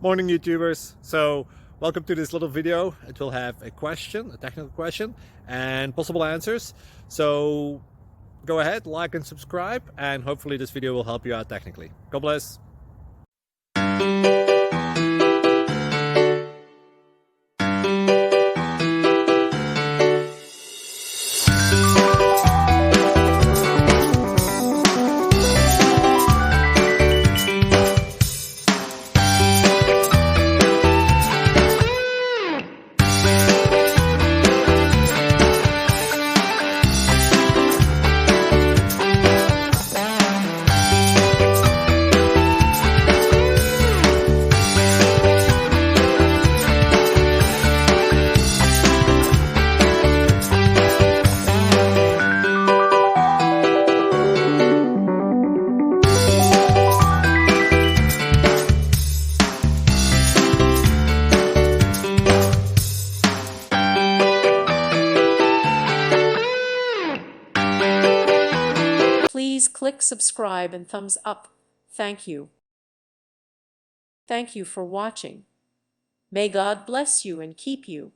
Morning YouTubers. So welcome to this little video. It will have a question, a technical question, and possible answers. So go ahead, like and subscribe, and hopefully this video will help you out technically. God bless. Please click subscribe and thumbs up. Thank you. Thank you for watching. May God bless you and keep you.